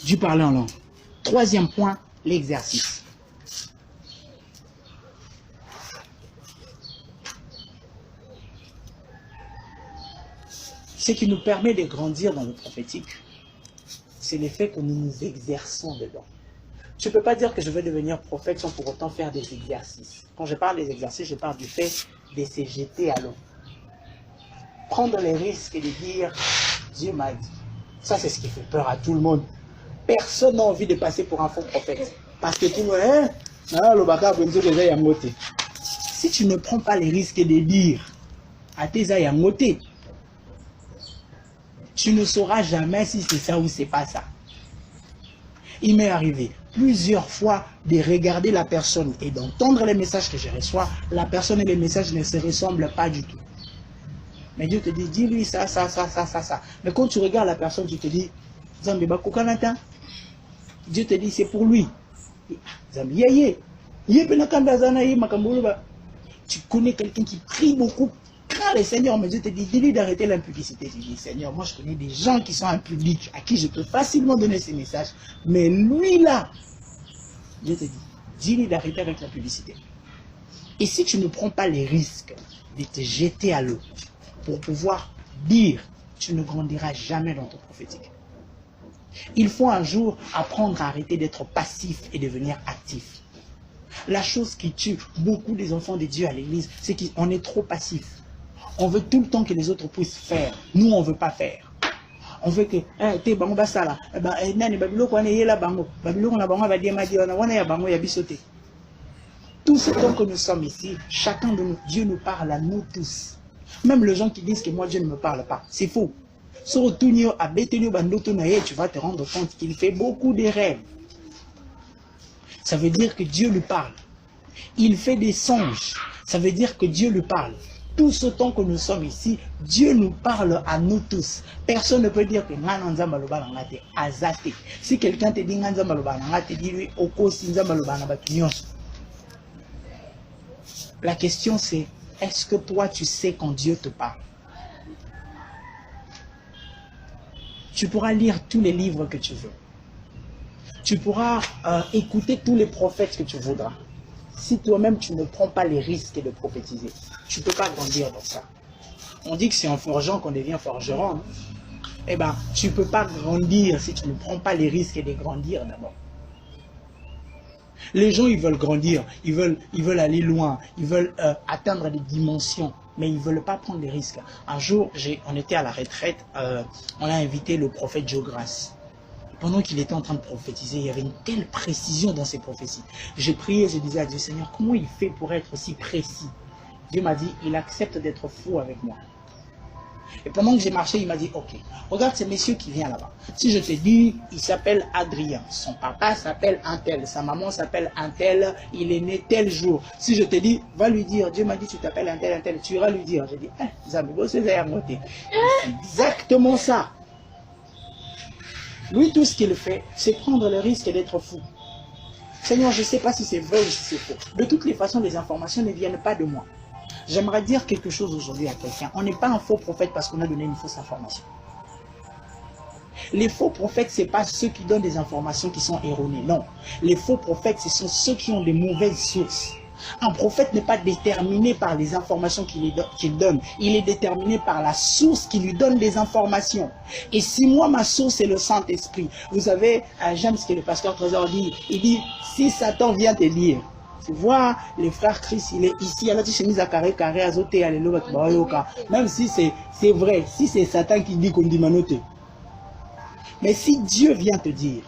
du parler en langue. Troisième point, l'exercice. Ce qui nous permet de grandir dans le prophétique, c'est le fait que nous nous exerçons dedans. Tu ne peux pas dire que je veux devenir prophète sans pour autant faire des exercices. Quand je parle des exercices, je parle du fait de se jeter à l'eau. Prendre les risques et de dire « Dieu m'a dit ». Ça, c'est ce qui fait peur à tout le monde. Personne n'a envie de passer pour un faux prophète. Parce que tout le monde, si tu ne prends pas les risques de dire à tes ayangoté, tu ne sauras jamais si c'est ça ou c'est pas ça. Il m'est arrivé plusieurs fois de regarder la personne et d'entendre les messages que je reçois. La personne et les messages ne se ressemblent pas du tout. Mais Dieu te dit, dis-lui ça, ça, ça, ça, ça, ça. Mais quand tu regardes la personne, tu te dis, Dieu te dit, c'est pour lui. Tu connais quelqu'un qui prie beaucoup. Quand le Seigneur me dit, te dit, dis-lui d'arrêter l'impudicité. Je dis, Seigneur, moi je connais des gens qui sont impudiques, à qui je peux facilement donner ces messages. Mais lui là, Dieu te dit, dis-lui d'arrêter avec l'impudicité. Et si tu ne prends pas les risques de te jeter à l'eau pour pouvoir dire, tu ne grandiras jamais dans ton prophétique. Il faut un jour apprendre à arrêter d'être passif et devenir actif. La chose qui tue beaucoup des enfants de Dieu à l'église, c'est qu'on est trop passif. On veut tout le temps que les autres puissent faire. Nous, on ne veut pas faire. On veut que, tout ce temps que nous sommes ici, chacun de nous, Dieu nous parle à nous tous. Même les gens qui disent que moi, Dieu ne me parle pas. C'est faux. Tu vas te rendre compte qu'il fait beaucoup de rêves. Ça veut dire que Dieu lui parle. Il fait des songes. Ça veut dire que Dieu lui parle. Tout ce temps que nous sommes ici, Dieu nous parle à nous tous. Personne ne peut dire que si quelqu'un te dit dis-lui la question c'est, est-ce que toi tu sais quand Dieu te parle? Tu pourras lire tous les livres que tu veux. Tu pourras écouter tous les prophètes que tu voudras. Si toi-même tu ne prends pas les risques de prophétiser, tu ne peux pas grandir dans ça. On dit que c'est en forgeant qu'on devient forgeron. Eh bien, tu ne peux pas grandir si tu ne prends pas les risques de grandir d'abord. Les gens, ils veulent grandir, ils veulent aller loin, ils veulent atteindre des dimensions, mais ils ne veulent pas prendre des risques. Un jour, on était à la retraite, on a invité le prophète Joe Grace. Pendant qu'il était en train de prophétiser, il y avait une telle précision dans ses prophéties. J'ai prié, je disais à Dieu, Seigneur, comment il fait pour être aussi précis? Dieu m'a dit, il accepte d'être fou avec moi. Et pendant que j'ai marché, il m'a dit, ok, regarde ce monsieur qui vient là-bas. Si je te dis, il s'appelle Adrien, son papa s'appelle un tel, sa maman s'appelle un tel, il est né tel jour. Si je te dis, va lui dire, Dieu m'a dit, tu t'appelles un tel, tu iras lui dire. Je dis, c'est exactement ça. Lui, tout ce qu'il fait, c'est prendre le risque d'être fou. Seigneur, je ne sais pas si c'est vrai ou si c'est faux. De toutes les façons, les informations ne viennent pas de moi. J'aimerais dire quelque chose aujourd'hui à quelqu'un. On n'est pas un faux prophète parce qu'on a donné une fausse information. Les faux prophètes, ce n'est pas ceux qui donnent des informations qui sont erronées. Non. Les faux prophètes, ce sont ceux qui ont des mauvaises sources. Un prophète n'est pas déterminé par les informations qu'il donne. Il est déterminé par la source qui lui donne des informations. Et si moi, ma source, c'est le Saint-Esprit. Vous savez, j'aime ce que le pasteur Trésor dit. Il dit, si Satan vient te dire, tu vois, les frères Christ, il est ici, alors tu s'est mis à carré, azoté, alléluia, même si c'est vrai, si c'est Satan qui dit qu'on dit manoté. Mais si Dieu vient te dire,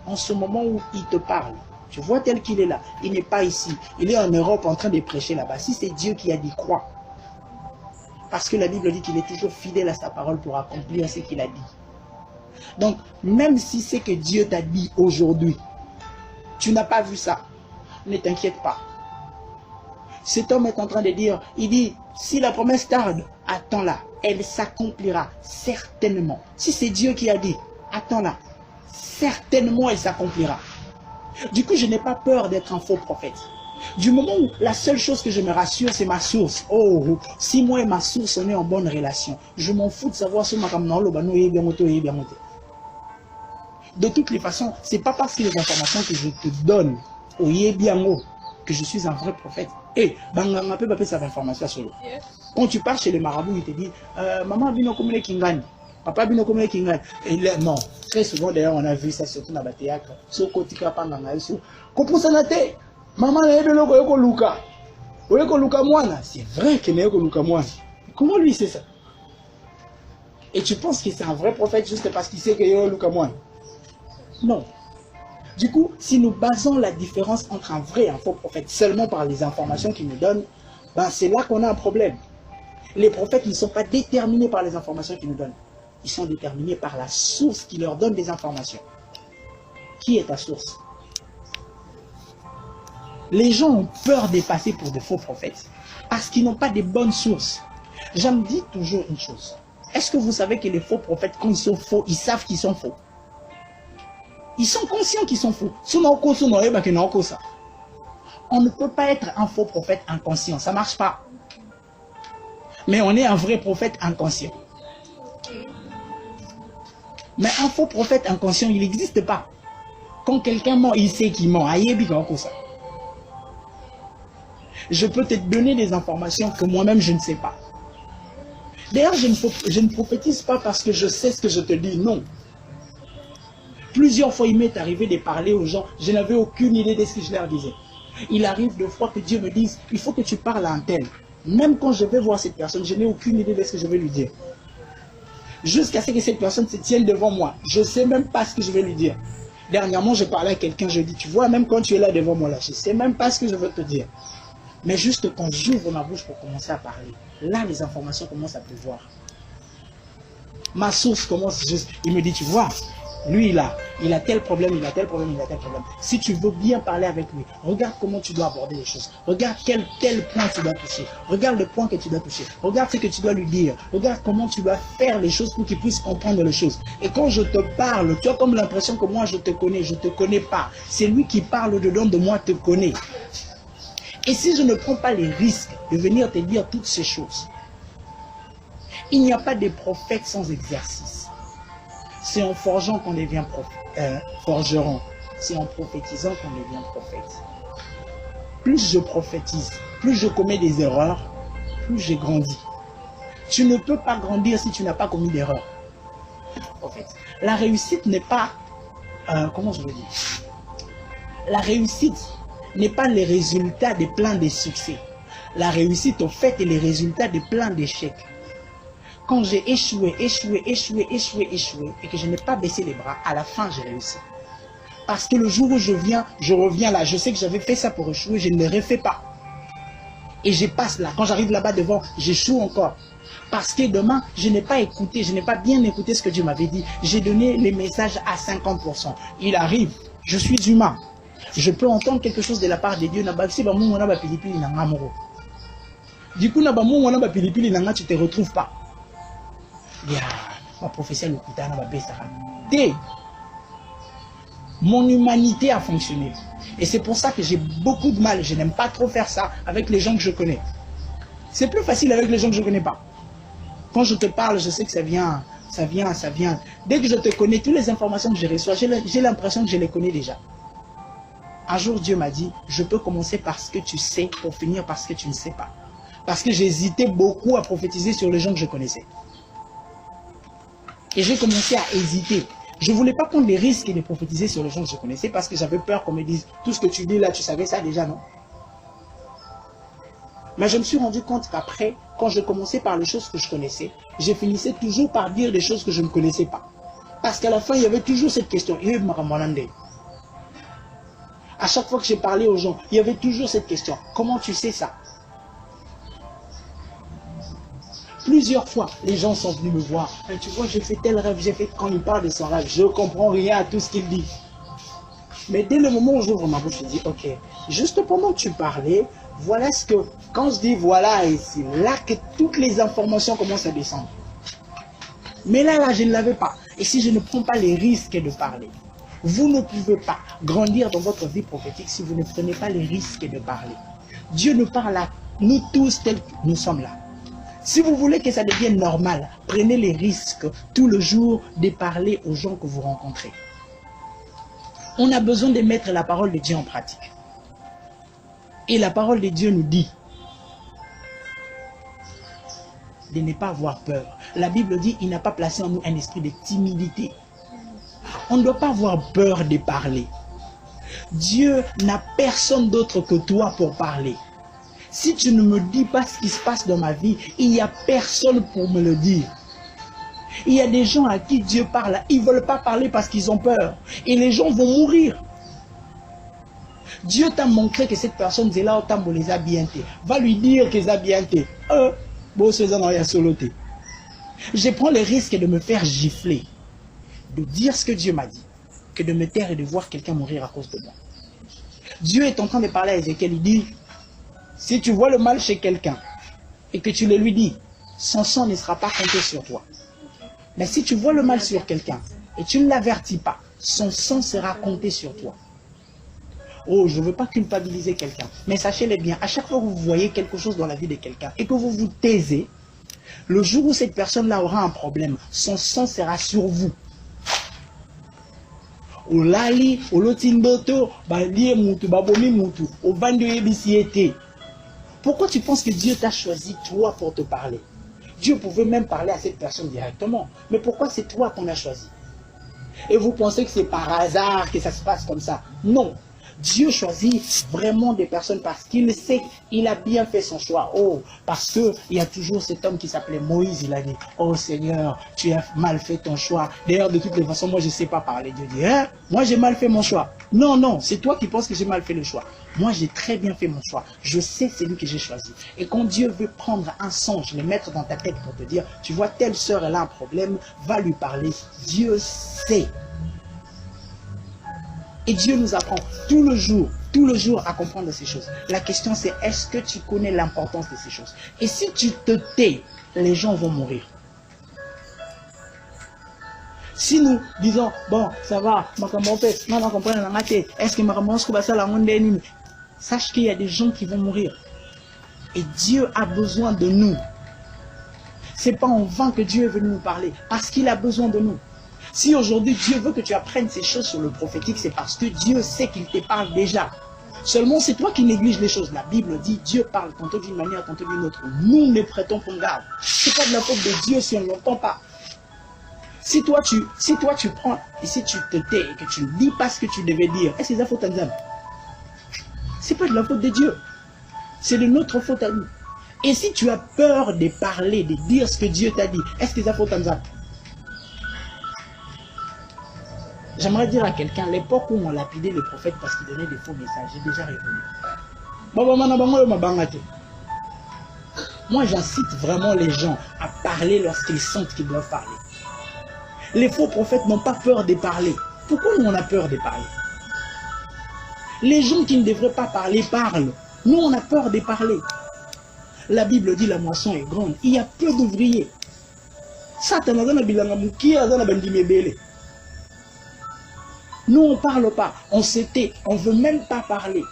en ce moment où il te parle, tu vois tel qu'il est là, il n'est pas ici, il est en Europe en train de prêcher là-bas. Si c'est Dieu qui a dit, crois. Parce que la Bible dit qu'il est toujours fidèle à sa parole pour accomplir ce qu'il a dit. Donc, même si c'est que Dieu t'a dit aujourd'hui, tu n'as pas vu ça, ne t'inquiète pas. Cet homme est en train de dire, il dit, si la promesse tarde, attends-la, elle s'accomplira certainement. Si c'est Dieu qui a dit, attends-la, certainement elle s'accomplira. Du coup, je n'ai pas peur d'être un faux prophète. Du moment où la seule chose que je me rassure, c'est ma source. Oh, si moi et ma source, on est en bonne relation, je m'en fous de savoir si ma De toutes les façons, c'est pas parce que les informations que je te donne, au Yebiango, que je suis un vrai prophète. Et, banganga peut pas cette information solo. Quand tu pars chez le marabout, il te dit, maman bino komune kingani, papa bino komune kingani. Et là, non, très souvent d'ailleurs, on a vu ça surtout dans le théâtre. So kotika panganga so, kopusanate, maman na ebe loko yoko luka. Oyoko luka mwana, c'est vrai que na yoko luka mwana. Comment lui sait ça? Et tu penses que c'est un vrai prophète juste parce qu'il sait que yoko luka mwana? Non. Du coup, si nous basons la différence entre un vrai et un faux prophète seulement par les informations qu'il nous donne, ben c'est là qu'on a un problème. Les prophètes ne sont pas déterminés par les informations qu'ils nous donnent. Ils sont déterminés par la source qui leur donne des informations. Qui est ta source? Les gens ont peur de passer pour de faux prophètes parce qu'ils n'ont pas de bonnes sources. Je me dis toujours une chose. Est-ce que vous savez que les faux prophètes, quand ils sont faux, ils savent qu'ils sont faux? Ils sont conscients qu'ils sont faux. On ne peut pas être un faux prophète inconscient. Ça ne marche pas. Mais on est un vrai prophète inconscient. Mais un faux prophète inconscient, il n'existe pas. Quand quelqu'un ment, il sait qu'il ment. Je peux te donner des informations que moi-même je ne sais pas. D'ailleurs, je ne prophétise pas parce que je sais ce que je te dis. Non. Plusieurs fois, il m'est arrivé de parler aux gens. Je n'avais aucune idée de ce que je leur disais. Il arrive de fois que Dieu me dise, il faut que tu parles à un tel. Même quand je vais voir cette personne, je n'ai aucune idée de ce que je vais lui dire. Jusqu'à ce que cette personne se tienne devant moi. Je ne sais même pas ce que je vais lui dire. Dernièrement, je parlais à quelqu'un, je dis, tu vois, même quand tu es là devant moi, là, je ne sais même pas ce que je veux te dire. Mais juste quand j'ouvre ma bouche pour commencer à parler, là, les informations commencent à pleuvoir. Ma source commence juste, il me dit, tu vois, lui, il a tel problème, il a tel problème, il a tel problème. Si tu veux bien parler avec lui, regarde comment tu dois aborder les choses. Regarde tel point tu dois toucher. Regarde le point que tu dois toucher. Regarde ce que tu dois lui dire. Regarde comment tu dois faire les choses pour qu'il puisse comprendre les choses. Et quand je te parle, tu as comme l'impression que moi je te connais. Je ne te connais pas. C'est lui qui parle au-dedans de moi te connaît. Et si je ne prends pas les risques de venir te dire toutes ces choses, il n'y a pas de prophète sans exercice. C'est en forgeant qu'on devient forgeron. C'est en prophétisant qu'on devient prophète. Plus je prophétise, plus je commets des erreurs, plus j'ai grandi. Tu ne peux pas grandir si tu n'as pas commis d'erreurs. En fait, la réussite n'est pas... comment je veux dire? La réussite n'est pas le résultat de plein de succès. La réussite, au fait, est le résultat de plein d'échecs. Quand j'ai échoué, et que je n'ai pas baissé les bras, à la fin, j'ai réussi. Parce que le jour où je reviens là, je sais que j'avais fait ça pour échouer, je ne le refais pas. Et je passe là. Quand j'arrive là-bas devant, j'échoue encore. Parce que demain, je n'ai pas écouté, je n'ai pas bien écouté ce que Dieu m'avait dit. J'ai donné les messages à 50%. Il arrive, je suis humain. Je peux entendre quelque chose de la part de Dieu. Du coup, tu ne te retrouves pas. Ma prophétie mon humanité a fonctionné. Et c'est pour ça que j'ai beaucoup de mal. Je n'aime pas trop faire ça avec les gens que je connais. C'est plus facile avec les gens que je ne connais pas. Quand je te parle, je sais que ça vient. Dès que je te connais, toutes les informations que je reçois, j'ai l'impression que je les connais déjà. Un jour, Dieu m'a dit, je peux commencer par ce que tu sais pour finir par ce que tu ne sais pas. Parce que j'hésitais beaucoup à prophétiser sur les gens que je connaissais. Et j'ai commencé à hésiter. Je ne voulais pas prendre les risques de prophétiser sur les gens que je connaissais parce que j'avais peur qu'on me dise, tout ce que tu dis là, tu savais ça déjà, non? Mais je me suis rendu compte qu'après, quand je commençais par les choses que je connaissais, je finissais toujours par dire des choses que je ne connaissais pas. Parce qu'à la fin, il y avait toujours cette question. À chaque fois que j'ai parlé aux gens, il y avait toujours cette question. Comment tu sais ça? Plusieurs fois, les gens sont venus me voir. Tu vois, j'ai fait tel rêve, j'ai fait... Quand il parle de son rêve, je ne comprends rien à tout ce qu'il dit. Mais dès le moment où j'ouvre ma bouche, je dis, ok, juste pendant que tu parlais, voilà ce que... Quand je dis voilà, c'est là que toutes les informations commencent à descendre. Mais là, je ne l'avais pas. Et si je ne prends pas les risques de parler, vous ne pouvez pas grandir dans votre vie prophétique si vous ne prenez pas les risques de parler. Dieu nous parle à nous tous tels que nous sommes là. Si vous voulez que ça devienne normal, prenez les risques tout le jour de parler aux gens que vous rencontrez. On a besoin de mettre la parole de Dieu en pratique. Et la parole de Dieu nous dit de ne pas avoir peur. La Bible dit il n'a pas placé en nous un esprit de timidité. On ne doit pas avoir peur de parler. Dieu n'a personne d'autre que toi pour parler. Si tu ne me dis pas ce qui se passe dans ma vie, il n'y a personne pour me le dire. Il y a des gens à qui Dieu parle, ils ne veulent pas parler parce qu'ils ont peur. Et les gens vont mourir. Dieu t'a montré que cette personne est là, autant les a bien été. Va lui dire qu'ils ont bien été. Je prends le risque de me faire gifler, de dire ce que Dieu m'a dit, que de me taire et de voir quelqu'un mourir à cause de moi. Dieu est en train de parler à Ézéchiel, il dit, si tu vois le mal chez quelqu'un et que tu le lui dis, son sang ne sera pas compté sur toi. Mais si tu vois le mal sur quelqu'un et tu ne l'avertis pas, son sang sera compté sur toi. Oh, je ne veux pas culpabiliser quelqu'un, mais sachez-le bien, à chaque fois que vous voyez quelque chose dans la vie de quelqu'un et que vous vous taisez, le jour où cette personne-là aura un problème, son sang sera sur vous. Olali, olotindoto, balie mutu, babomi mutu, obando yebisiete. Pourquoi tu penses que Dieu t'a choisi toi pour te parler? Dieu pouvait même parler à cette personne directement. Mais pourquoi c'est toi qu'on a choisi? Et vous pensez que c'est par hasard que ça se passe comme ça? Non. Dieu choisit vraiment des personnes parce qu'il sait qu'il a bien fait son choix. Oh, parce qu'il y a toujours cet homme qui s'appelait Moïse, il a dit, oh Seigneur, tu as mal fait ton choix. D'ailleurs, de toutes les façons, moi je ne sais pas parler. Dieu dit, hein? Moi j'ai mal fait mon choix. Non, non, c'est toi qui penses que j'ai mal fait le choix. Moi j'ai très bien fait mon choix. Je sais celui que j'ai choisi. Et quand Dieu veut prendre un songe, le mettre dans ta tête pour te dire, tu vois, telle sœur, elle a un problème, va lui parler. Dieu sait. Et Dieu nous apprend tout le jour à comprendre ces choses. La question c'est, est-ce que tu connais l'importance de ces choses? Et si tu te tais, les gens vont mourir. Si nous disons, bon, ça va, est-ce que sache qu'il y a des gens qui vont mourir. Et Dieu a besoin de nous. Ce n'est pas en vain que Dieu est venu nous parler, parce qu'il a besoin de nous. Si aujourd'hui Dieu veut que tu apprennes ces choses sur le prophétique, c'est parce que Dieu sait qu'il te parle déjà. Seulement c'est toi qui négliges les choses. La Bible dit Dieu parle tantôt d'une manière, tantôt d'une autre. Nous ne prêtons pas garde. Ce n'est pas de la faute de Dieu si on ne l'entend pas. Si toi tu prends et si tu te tais et que tu ne dis pas ce que tu devais dire, est-ce que c'est la faute à Dieu? Ce n'est pas de la faute de Dieu. C'est de notre faute à nous. Et si tu as peur de parler, de dire ce que Dieu t'a dit, est-ce que c'est la faute à Dieu? J'aimerais dire à quelqu'un, l'époque où on lapidait les prophètes parce qu'ils donnaient des faux messages, j'ai déjà répondu. Moi, j'incite vraiment les gens à parler lorsqu'ils sentent qu'ils doivent parler. Les faux prophètes n'ont pas peur de parler. Pourquoi nous, on a peur de parler? Les gens qui ne devraient pas parler parlent. Nous, on a peur de parler. La Bible dit la moisson est grande. Il y a peu d'ouvriers. Nous, on ne parle pas, on se tait, on ne veut même pas parler.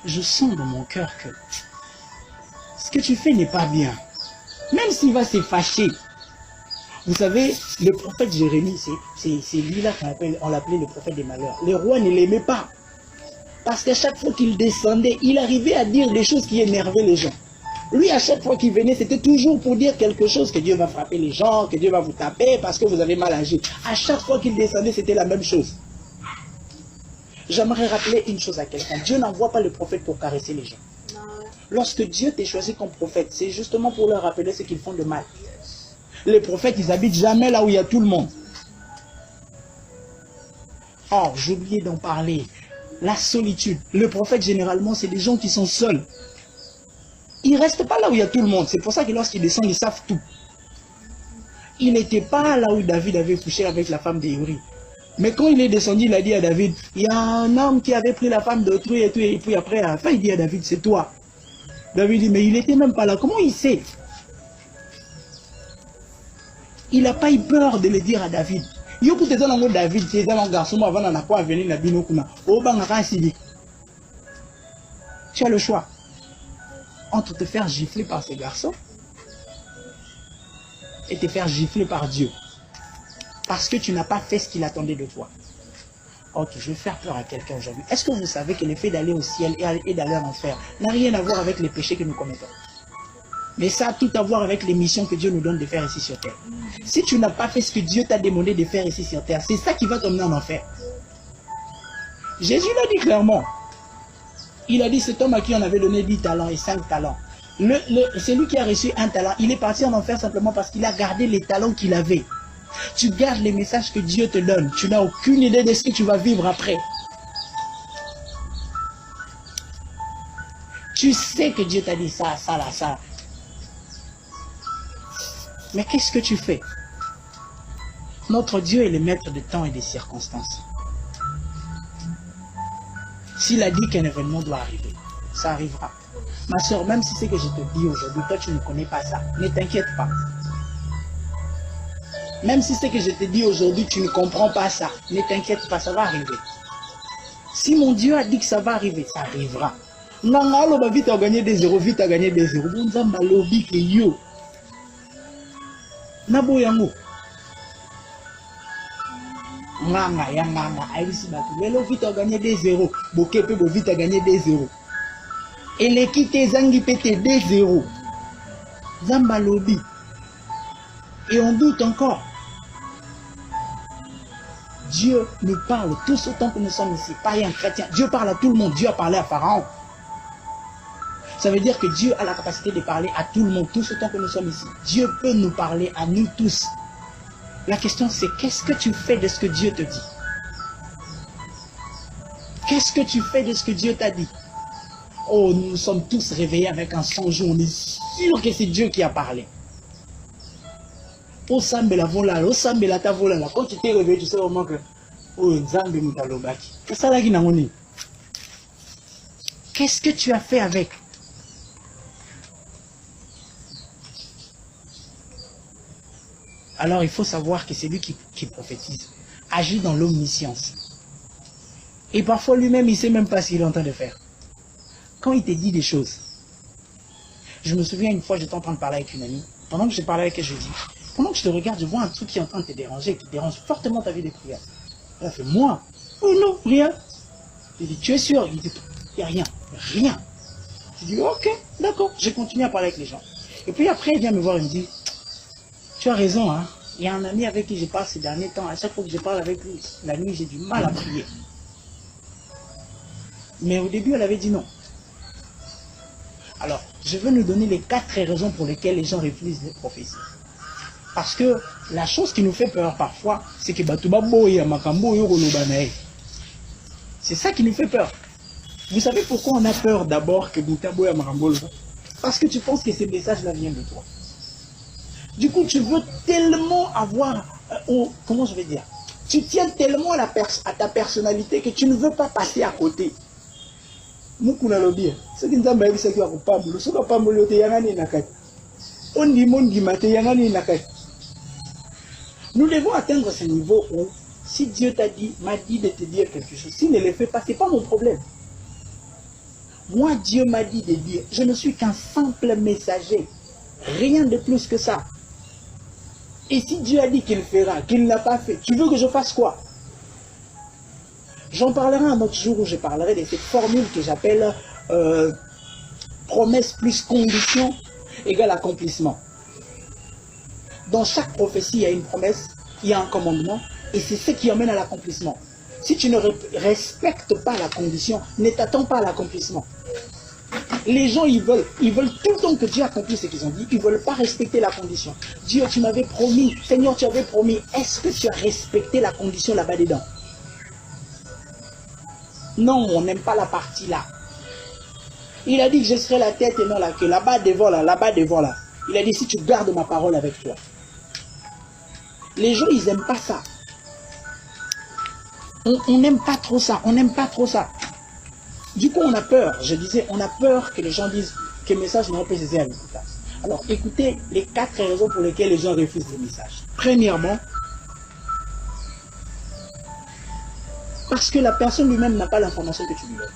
Je sens dans mon cœur que ce que tu fais n'est pas bien. Même s'il va se fâcher. Vous savez, le prophète Jérémie, c'est lui-là qu'on l'appelait le prophète des malheurs. Les rois ne l'aimaient pas. Parce qu'à chaque fois qu'il descendait, il arrivait à dire des choses qui énervaient les gens. Lui, à chaque fois qu'il venait, c'était toujours pour dire quelque chose, que Dieu va frapper les gens, que Dieu va vous taper parce que vous avez mal agi. À chaque fois qu'il descendait, c'était la même chose. J'aimerais rappeler une chose à quelqu'un. Dieu n'envoie pas le prophète pour caresser les gens. Lorsque Dieu t'a choisi comme prophète, c'est justement pour leur rappeler ce qu'ils font de mal. Les prophètes, ils habitent jamais là où il y a tout le monde. Oh, j'ai oublié d'en parler. La solitude. Le prophète, généralement, c'est des gens qui sont seuls. Ils ne restent pas là où il y a tout le monde. C'est pour ça que lorsqu'ils descendent, ils savent tout. Il n'était pas là où David avait couché avec la femme d'Uri. Mais quand il est descendu, il a dit à David, il y a un homme qui avait pris la femme d'autrui et tout. Et puis après, à la fin, il dit à David, c'est toi. David dit, mais il n'était même pas là. Comment il sait? Il n'a pas eu peur de le dire à David. David, c'est un garçon avant n'a pas venu la binokuna. Au bangara sibi. Tu as le choix entre te faire gifler par ces garçons et te faire gifler par Dieu. Parce que tu n'as pas fait ce qu'il attendait de toi. Ok, je vais faire peur à quelqu'un aujourd'hui. Est-ce que vous savez que le fait d'aller au ciel et d'aller en enfer n'a rien à voir avec les péchés que nous commettons? Mais ça a tout à voir avec les missions que Dieu nous donne de faire ici sur terre. Si tu n'as pas fait ce que Dieu t'a demandé de faire ici sur terre, c'est ça qui va t'emmener en enfer. Jésus l'a dit clairement. Il a dit cet homme à qui on avait donné 10 talents et 5 talents. C'est lui qui a reçu un talent. Il est parti en enfer simplement parce qu'il a gardé les talents qu'il avait. Tu gardes les messages que Dieu te donne. Tu n'as aucune idée de ce que tu vas vivre après. Tu sais que Dieu t'a dit ça, ça, là, ça. Mais qu'est-ce que tu fais? Notre Dieu est le maître de temps et des circonstances. S'il a dit qu'un événement doit arriver, ça arrivera. Ma soeur, même si c'est que je te dis aujourd'hui, toi tu ne connais pas ça, ne t'inquiète pas. Même si c'est que je te dis aujourd'hui, tu ne comprends pas ça, ne t'inquiète pas, ça va arriver. Si mon Dieu a dit que ça va arriver, ça arrivera. Nanga va vite à gagner des zéros, vite à gagner des zéros. Bonza malobi que yo. Nabo yango. Nganga ya nganga aïsi batu. Lelo vite à gagner des zéros. Bokepe bo vite à gagner des zéros. Et les quitter zangi pété des zéros. Zamba lobby. Et on doute encore. Dieu nous parle tous autant que nous sommes ici. Pas un chrétien. Dieu parle à tout le monde. Dieu a parlé à Pharaon. Ça veut dire que Dieu a la capacité de parler à tout le monde, tous autant que nous sommes ici. Dieu peut nous parler à nous tous. La question c'est qu'est-ce que tu fais de ce que Dieu te dit? Qu'est-ce que tu fais de ce que Dieu t'a dit? Oh, nous sommes tous réveillés avec un songe. On est sûr que c'est Dieu qui a parlé. Quand tu t'es réveillé, tu sais vraiment que oh, c'est ça là qui n'a pas. Qu'est-ce que tu as fait avec? Alors il faut savoir que c'est lui qui prophétise, agit dans l'omniscience. Et parfois lui-même, il ne sait même pas ce qu'il est en train de faire. Quand il te dit des choses, je me souviens une fois, j'étais en train de parler avec une amie. Pendant que je parlais avec elle, je dis, pendant que je te regarde, je vois un truc qui est en train de te déranger, qui dérange fortement ta vie de prière. Elle a fait, moi? Oh non, rien. Je dis, tu es sûr? Il dit, il n'y a rien, rien. Je dis, ok, d'accord. Je continue à parler avec les gens. Et puis après, il vient me voir et me dit, tu as raison, hein. Il y a un ami avec qui je parle ces derniers temps. À chaque fois que je parle avec lui, la nuit, j'ai du mal à prier. Mais au début, elle avait dit non. Alors, je veux nous donner les 4 raisons pour lesquelles les gens refusent les prophéties. Parce que la chose qui nous fait peur parfois, c'est que c'est ça qui nous fait peur. Vous savez pourquoi on a peur d'abord que Boutaboya Marambolo? Parce que tu penses que ces messages-là viennent de toi. Du coup, tu veux tellement avoir, comment je vais dire, tu tiens tellement à ta personnalité que tu ne veux pas passer à côté. Nous, nous avons dit, ce qui nous a dit, c'est qu'il y a pas de ce qu'on pas de on dit, nous devons atteindre ce niveau où, si Dieu m'a dit de te dire quelque chose, s'il ne le fait pas, ce n'est pas mon problème. Moi, Dieu m'a dit de dire, je ne suis qu'un simple messager. Rien de plus que ça. Et si Dieu a dit qu'il fera, qu'il ne l'a pas fait, tu veux que je fasse quoi? J'en parlerai un autre jour où je parlerai de cette formule que j'appelle promesse plus condition égale accomplissement. Dans chaque prophétie, il y a une promesse, il y a un commandement, et c'est ce qui emmène à l'accomplissement. Si tu ne respectes pas la condition, ne t'attends pas à l'accomplissement. Les gens, ils veulent tout le temps que Dieu accomplisse ce qu'ils ont dit, ils ne veulent pas respecter la condition. Dieu, tu m'avais promis, Seigneur, tu avais promis, est-ce que tu as respecté la condition là-bas dedans? Non, on n'aime pas la partie là. Il a dit que je serai la tête et non la queue, là-bas devant là, là-bas devant là. Il a dit si tu gardes ma parole avec toi. Les gens, ils n'aiment pas ça. On n'aime pas trop ça, on n'aime pas trop ça. Du coup, on a peur, je disais, on a peur que les gens disent que le message n'est pas précisé à l'écoutage. Alors, écoutez les 4 raisons pour lesquelles les gens refusent le message. Premièrement, Parce que la personne lui-même n'a pas l'information que tu lui donnes.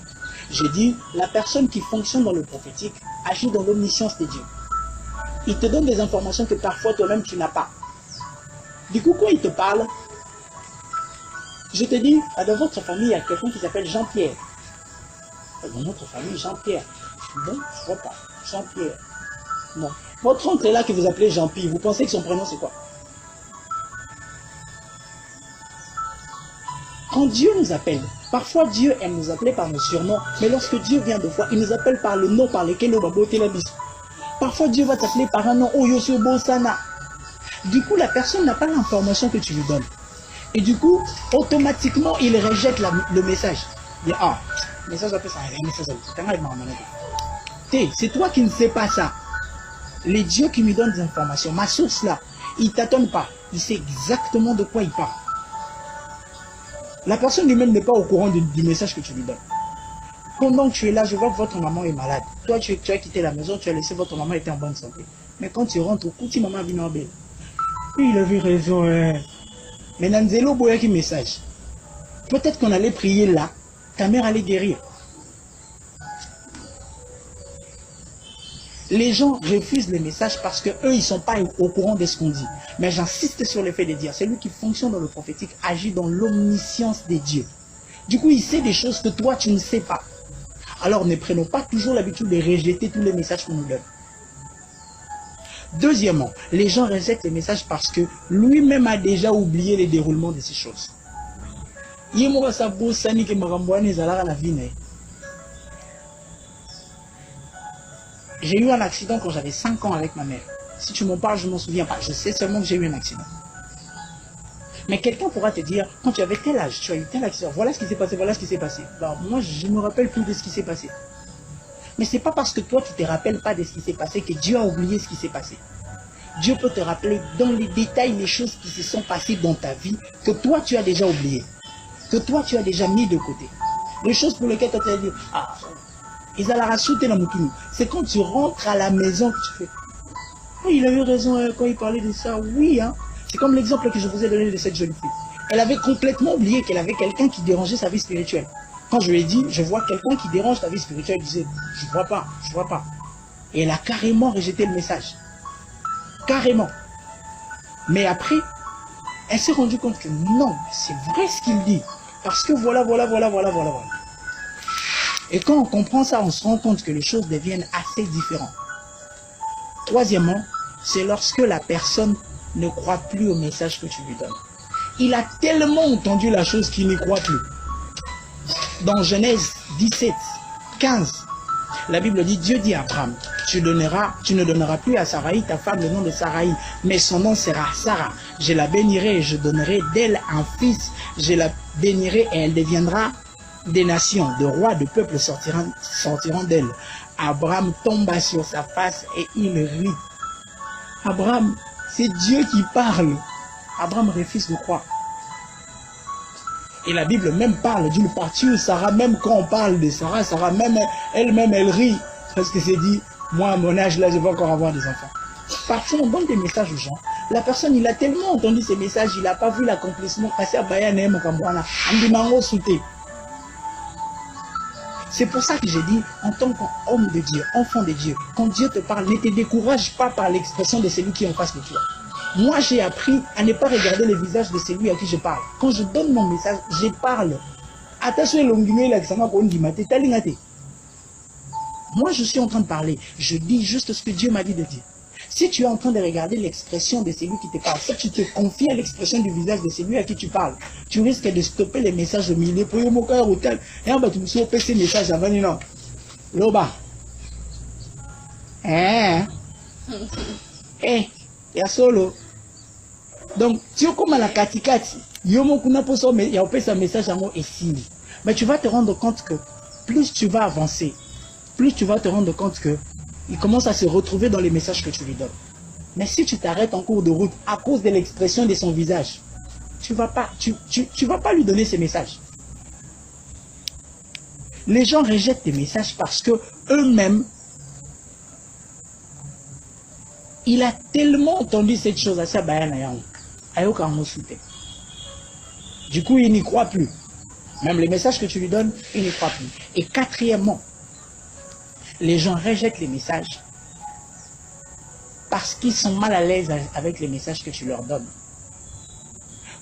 J'ai dit, la personne qui fonctionne dans le prophétique agit dans l'omniscience de Dieu. Il te donne des informations que parfois toi-même tu n'as pas. Du coup, quand il te parle, je te dis, dans votre famille, il y a quelqu'un qui s'appelle Jean-Pierre. Dans notre famille, Jean-Pierre. Non, je vois pas. Jean-Pierre. Non. Votre oncle est là que vous appelez Jean-Pierre. Vous pensez que son prénom c'est quoi? Quand Dieu nous appelle, parfois Dieu aime nous appeler par nos surnoms, mais lorsque Dieu vient de fois, il nous appelle par le nom par lequel on va botter la bise. Parfois Dieu va t'appeler par un nom, oh Yosu Bosana. Du coup, la personne n'a pas l'information que tu lui donnes. Et du coup, automatiquement, il rejette le message. Il dit, ah, message ça, c'est toi qui ne sais pas ça. Les dieux qui me donnent des informations, ma source là, il ne t'attend pas. Il sait exactement de quoi il parle. La personne lui-même n'est pas au courant du message que tu lui donnes. Pendant que tu es là, je vois que votre maman est malade. Toi, tu as quitté la maison, tu as laissé votre maman être en bonne santé. Mais quand tu rentres, petit maman vient en belle. Il avait raison. Mais Nanzelo Boya qui message. Peut-être qu'on allait prier là, ta mère allait guérir. Les gens refusent les messages parce qu'eux, ils ne sont pas au courant de ce qu'on dit. Mais j'insiste sur le fait de dire, celui qui fonctionne dans le prophétique agit dans l'omniscience des dieux. Du coup, il sait des choses que toi, tu ne sais pas. Alors, ne prenons pas toujours l'habitude de rejeter tous les messages qu'on nous donne. Deuxièmement, les gens rejettent les messages parce que lui-même a déjà oublié le déroulement de ces choses. J'ai eu un accident quand j'avais 5 ans avec ma mère. Si tu m'en parles, je ne m'en souviens pas. Je sais seulement que j'ai eu un accident. Mais quelqu'un pourra te dire, quand tu avais tel âge, tu as eu tel accident, voilà ce qui s'est passé, voilà ce qui s'est passé. Alors, moi, je ne me rappelle plus de ce qui s'est passé. Mais ce n'est pas parce que toi, tu ne te rappelles pas de ce qui s'est passé que Dieu a oublié ce qui s'est passé. Dieu peut te rappeler dans les détails les choses qui se sont passées dans ta vie que toi, tu as déjà oublié. Que toi, tu as déjà mis de côté. Les choses pour lesquelles tu as dit, ah, c'est quand tu rentres à la maison que tu fais. Oh, il avait raison quand il parlait de ça. Oui, hein. C'est comme l'exemple que je vous ai donné de cette jeune fille. Elle avait complètement oublié qu'elle avait quelqu'un qui dérangeait sa vie spirituelle. Quand je lui ai dit, je vois quelqu'un qui dérange ta vie spirituelle, elle disait, je vois pas, je vois pas. Et elle a carrément rejeté le message. Carrément. Mais après, elle s'est rendue compte que non, c'est vrai ce qu'il dit. Parce que voilà. Et quand on comprend ça, on se rend compte que les choses deviennent assez différentes. Troisièmement, c'est lorsque la personne ne croit plus au message que tu lui donnes. Il a tellement entendu la chose qu'il n'y croit plus. Dans Genèse 17, 15, la Bible dit, Dieu dit à Abraham, tu ne donneras plus à Sarai ta femme le nom de Sarai, mais son nom sera Sarah. Je la bénirai et je donnerai d'elle un fils. Je la bénirai et elle deviendra des nations, de rois, de peuples sortiront d'elle. Abraham tomba sur sa face et il rit. Abraham, c'est Dieu qui parle. Abraham refuse de croire. Et la Bible même parle d'une partie où Sarah, même quand on parle de Sarah, Sarah même, elle-même, elle rit. Parce que c'est dit, moi à mon âge là, je vais encore avoir des enfants. Parfois on donne des messages aux gens. La personne, il a tellement entendu ces messages, il n'a pas vu l'accomplissement. C'est pour ça que j'ai dit, en tant qu'homme de Dieu, enfant de Dieu, quand Dieu te parle, ne te décourage pas par l'expression de celui qui est en face de toi. Moi, j'ai appris à ne pas regarder le visage de celui à qui je parle. Quand je donne mon message, je parle. Moi, je suis en train de parler. Je dis juste ce que Dieu m'a dit de dire. Si tu es en train de regarder l'expression de celui qui te parle, si tu te confies à l'expression du visage de celui à qui tu parles, tu risques de stopper les messages au milieu. Pour mon cœur hôtel, et on va te stopper ces messages avant non. Loba. Il y a solo. Donc, tu es comme à la katikati. Yomo kuna poso mais il y a un message à moi ici. Mais tu vas te rendre compte que plus tu vas avancer, plus tu vas te rendre compte que il commence à se retrouver dans les messages que tu lui donnes. Mais si tu t'arrêtes en cours de route à cause de l'expression de son visage, tu vas pas lui donner ces messages. Les gens rejettent tes messages parce que eux-mêmes, il a tellement entendu cette chose à sa bayana. Du coup, il n'y croit plus. Même les messages que tu lui donnes, il ne croit plus. Et quatrièmement, les gens rejettent les messages parce qu'ils sont mal à l'aise avec les messages que tu leur donnes.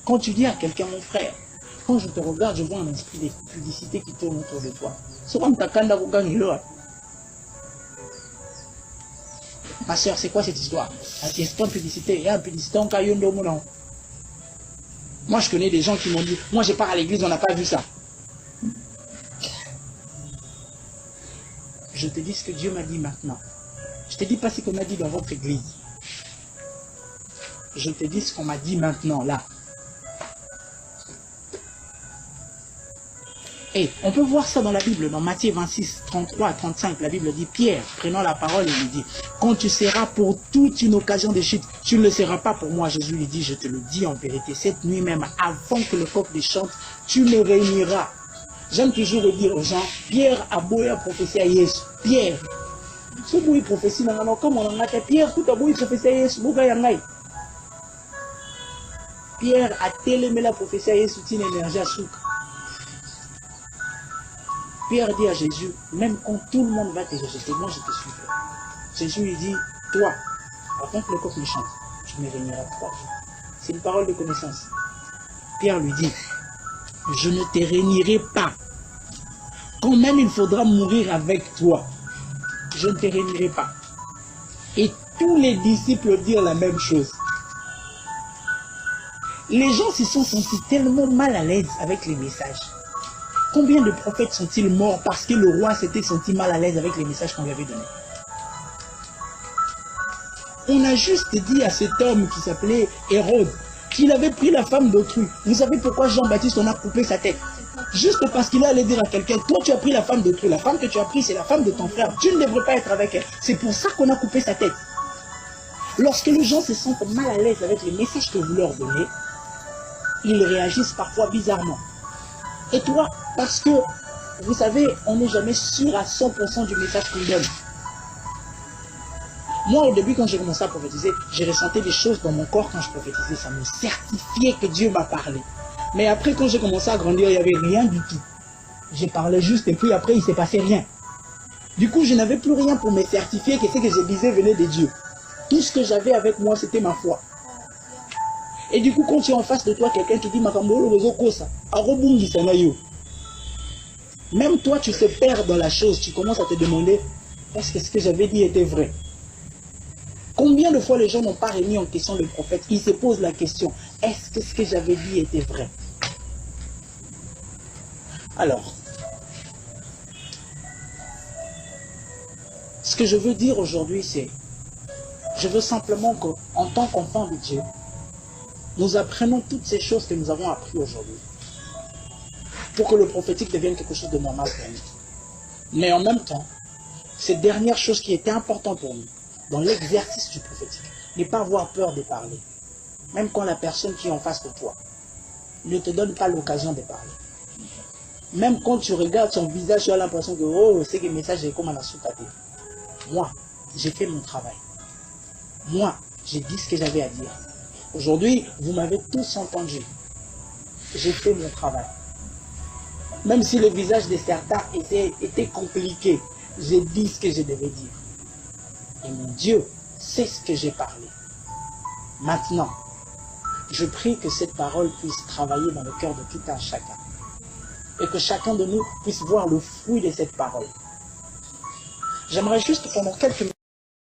Quand tu dis à quelqu'un, mon frère, quand je te regarde, je vois un esprit de publicité qui tourne autour de toi. Ma soeur, c'est quoi cette histoire? C'est pas une publicité. Il y a une publicité en Kayondo. Moi, je connais des gens qui m'ont dit, moi, je pars à l'église, on n'a pas vu ça. Je te dis ce que Dieu m'a dit maintenant. Je te dis pas ce qu'on m'a dit dans votre église. Je te dis ce qu'on m'a dit maintenant, là. Et on peut voir ça dans la Bible, dans Matthieu 26, 33 à 35. La Bible dit, Pierre, prenant la parole, il lui dit, quand tu seras pour toute une occasion de chute, tu ne le seras pas pour moi. Jésus lui dit, je te le dis en vérité, cette nuit même, avant que le coq ne chante, tu me réuniras. J'aime toujours le dire aux gens, Pierre a beau prophétie à Jésus. Pierre, ce beau prophétie, comme on a dit, Pierre, tout a beau prophétie à Jésus, Pierre a télémé la prophétie à Jésus, une énergie à souk. Pierre dit à Jésus, même quand tout le monde va te rejeter, moi je te suivrai. Jésus lui dit, toi, avant que le coq me chante, tu me réuniras 3 jours. C'est une parole de connaissance. Pierre lui dit, je ne te réunirai pas. Quand même il faudra mourir avec toi, je ne te réunirai pas. Et tous les disciples dirent la même chose. Les gens se sont sentis tellement mal à l'aise avec les messages. Combien de prophètes sont-ils morts parce que le roi s'était senti mal à l'aise avec les messages qu'on lui avait donnés? On a juste dit à cet homme qui s'appelait Hérode qu'il avait pris la femme d'autrui. Vous savez pourquoi Jean-Baptiste on a coupé sa tête? Juste parce qu'il allait dire à quelqu'un, toi tu as pris la femme d'autrui, la femme que tu as prise c'est la femme de ton frère, tu ne devrais pas être avec elle. C'est pour ça qu'on a coupé sa tête. Lorsque les gens se sentent mal à l'aise avec les messages que vous leur donnez, ils réagissent parfois bizarrement. Et toi, parce que, vous savez, on n'est jamais sûr à 100% du message qu'on donne. Moi, au début, quand j'ai commencé à prophétiser, j'ai ressenti des choses dans mon corps quand je prophétisais. Ça me certifiait que Dieu m'a parlé. Mais après, quand j'ai commencé à grandir, il n'y avait rien du tout. J'ai parlé juste et puis après, il ne s'est passé rien. Du coup, je n'avais plus rien pour me certifier que ce que je disais venait de Dieu. Tout ce que j'avais avec moi, c'était ma foi. Et du coup, quand tu es en face de toi quelqu'un qui dit même toi, tu te perds dans la chose. Tu commences à te demander, est-ce que ce que j'avais dit était vrai? Combien de fois les gens n'ont pas remis en question le prophète? Ils se posent la question, est-ce que ce que j'avais dit était vrai? Alors, ce que je veux dire aujourd'hui, c'est, je veux simplement qu'en tant qu'enfant de Dieu, nous apprenons toutes ces choses que nous avons apprises aujourd'hui pour que le prophétique devienne quelque chose de normal pour nous. Mais en même temps, cette dernière chose qui était importante pour nous, dans l'exercice du prophétique, n'est pas avoir peur de parler. Même quand la personne qui est en face de toi ne te donne pas l'occasion de parler. Même quand tu regardes son visage, tu as l'impression que, oh, c'est que le message est comme un sous-caté. Moi, j'ai fait mon travail. Moi, j'ai dit ce que j'avais à dire. Aujourd'hui, vous m'avez tous entendu. J'ai fait mon travail. Même si le visage de certains était compliqué, j'ai dit ce que je devais dire. Et mon Dieu sait ce que j'ai parlé. Maintenant, je prie que cette parole puisse travailler dans le cœur de tout un chacun. Et que chacun de nous puisse voir le fruit de cette parole. J'aimerais juste pendant quelques minutes